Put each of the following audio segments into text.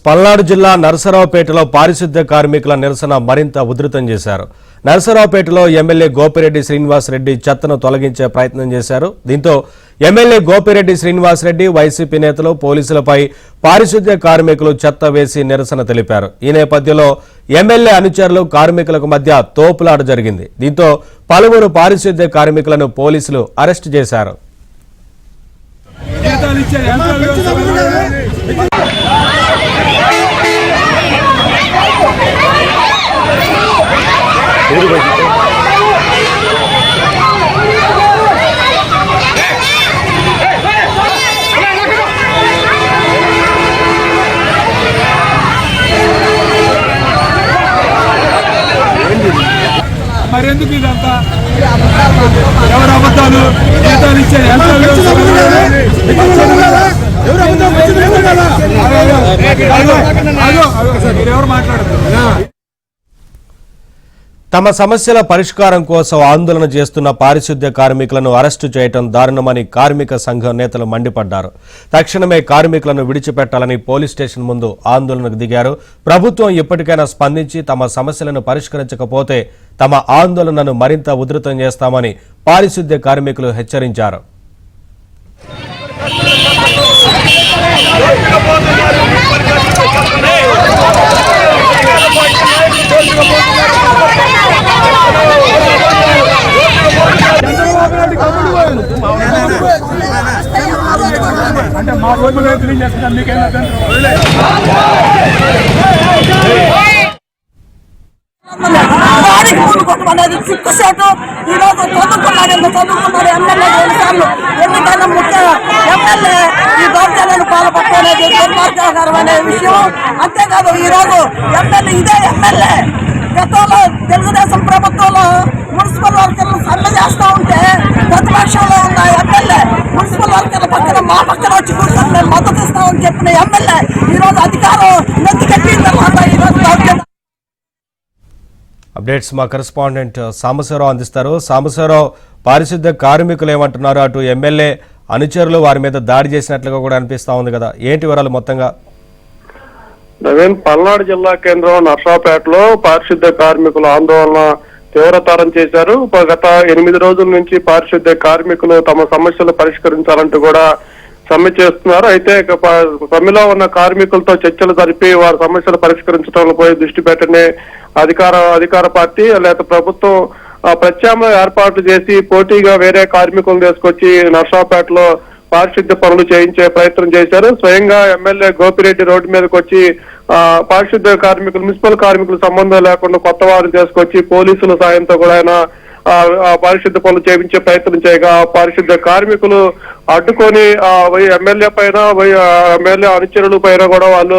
పల్నాడు జిల్లా నరసరావుపేటలో పారిశుద్ధ్య కార్మికుల నిరసన మరింత ఉధృతం చేశారు. నరసరావుపేటలో ఎమ్మెల్యే గోపిరెడ్డి శ్రీనివాస్ రెడ్డి చెత్తను తొలగించే ప్రయత్నం చేశారు. దీంతో ఎమ్మెల్యే గోపిరెడ్డి శ్రీనివాస్ రెడ్డి వైసీపీ నేతలు పోలీసులపై పారిశుద్ధ్య కార్మికులు చెత్త వేసి నిరసన తెలిపారు. ఈ నేపథ్యంలో ఎమ్మెల్యే అనుచరులు కార్మికులకు మధ్య తోపులాట జరిగింది. దీంతో పలువురు పారిశుద్ధ్య కార్మికులను పోలీసులు అరెస్టు చేశారు. మరెందుకు ఇదంతా ఎవరు అబద్ధాలు జీతాలు ఇచ్చే ఎవరు మాట్లాడుతున్నారు? తమ సమస్యల పరిష్కారం కోసం ఆందోళన చేస్తున్న పారిశుద్ధ్య కార్మికులను అరెస్టు చేయడం దారుణమని కార్మిక సంఘం నేతలు మండిపడ్డారు. తక్షణమే కార్మికులను విడిచిపెట్టాలని పోలీస్ స్టేషన్ ముందు ఆందోళనకు దిగారు. ప్రభుత్వం ఇప్పటికైనా స్పందించి తమ సమస్యలను పరిష్కరించకపోతే తమ ఆందోళనను మరింత ఉధృతం చేస్తామని పారిశుద్ధ్య కార్మికులు హెచ్చరించారు. అంటే మా రోజు రైతులు చేస్తున్నాం మీకేనా? సిక్కుసేటు ఈరోజు చదువుకున్నాడు ఎమ్మెల్యే ఎన్నిసార్లు ఎన్నికైనా ముఖ్య ఎమ్మెల్యే ఈ దౌర్జన్యాలు పాల్పట్టుకునేది దుర్మార్గకరమైన విషయం. అంతేకాదు ఈరోజు ఎమ్మెల్యే ఇదే ఎమ్మెల్యే గతంలో తెలుగుదేశం ప్రభుత్వంలో మున్సిపల్ వర్కర్లు సమ్మె చేస్తూ ఉంటే ప్రతిపక్షంలో ఉన్న ఎమ్మెల్యే మున్సిపల్ వర్కర్ల పక్కన మా పక్కన వచ్చి కూర్చొని మేము మద్దతు ఇస్తామని చెప్పిన ఎమ్మెల్యే ఈరోజు అధికారం నెత్తికెక్కిన తర్వాత ఈరోజు దౌర్జన్యం. అప్డేట్స్ మా కరెస్పాండెంట్ సాంబశివరావు అందిస్తారు. సాంబశివరావు, పారిశుద్ధ్య కార్మికులు ఏమంటున్నారు? అటు ఎమ్మెల్యే అనుచరులు వారి మీద దాడి చేసినట్లుగా కూడా అనిపిస్తా ఉంది కదా, ఏంటి వివరాలు మొత్తంగా? నవీన్, పల్నాడు జిల్లా కేంద్రం నర్సాపేటలో పారిశుద్ధ్య కార్మికులు ఆందోళన తీవ్రతరం చేశారు. గత 8 రోజుల నుంచి పారిశుద్ధ్య కార్మికులు తమ సమస్యలు పరిష్కరించాలంటూ కూడా సమ్మె చేస్తున్నారు. అయితే సమ్మెలో ఉన్న కార్మికులతో చర్చలు జరిపి వారి సమస్యలు పరిష్కరించడంలో పోయి దృష్టి పెట్టని అధికార పార్టీ లేదా ప్రభుత్వం ప్రత్యామ్నాయ ఏర్పాట్లు చేసి పోటీగా వేరే కార్మికులను తీసుకొచ్చి నర్సాపేటలో పారిశుద్ధ్య పనులు చేయించే ప్రయత్నం చేశారు. స్వయంగా ఎమ్మెల్యే గోపిరెడ్డి రోడ్డు మీదకి వచ్చి పారిశుద్ధ్య కార్మికులు, మున్సిపల్ కార్మికులు సంబంధం లేకుండా కొత్త వారిని తీసుకొచ్చి పోలీసుల సాయంతో కూడా ఆయన పారిశుద్ధ్య పనులు చేయించే ప్రయత్నం చేయగా పారిశుద్ధ్య కార్మికులు అడ్డుకొని ఎమ్మెల్యే పైన ఎమ్మెల్యే అనుచరుల పైన కూడా వాళ్ళు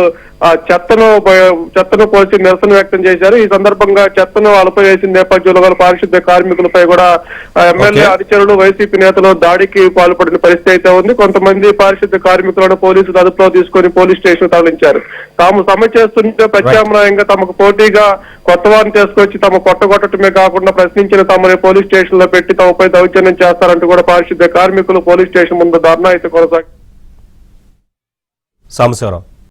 చెత్తను పోసి నిరసన వ్యక్తం చేశారు. ఈ సందర్భంగా చెత్తను వాళ్ళపై వేసిన నేపథ్యంలో వాళ్ళు పారిశుద్ధ్య కార్మికులపై కూడా ఎమ్మెల్యే అనుచరులు, వైసీపీ నేతలు దాడికి పాల్పడిన పరిస్థితి అయితే ఉంది. కొంతమంది పారిశుద్ధ్య కార్మికులను పోలీసులు అదుపులో తీసుకొని పోలీస్ స్టేషన్ తరలించారు. తాము సమ్మె చేస్తుంటే ప్రత్యామ్నాయంగా తమకు పోటీగా కొత్త వారిని తీసుకొచ్చి తమ కొట్టగొట్టడమే కాకుండా ప్రశ్నించిన తమని పోలీస్ స్టేషన్ లో పెట్టి తమపై దౌర్జన్యం చేస్తారంటూ కూడా పారిశుద్ధ్య కార్మికులు పోలీస్ స్టేషన్ ముందు ధర్నా అయితే కొనసాగుతారు. సాంబశివరావు.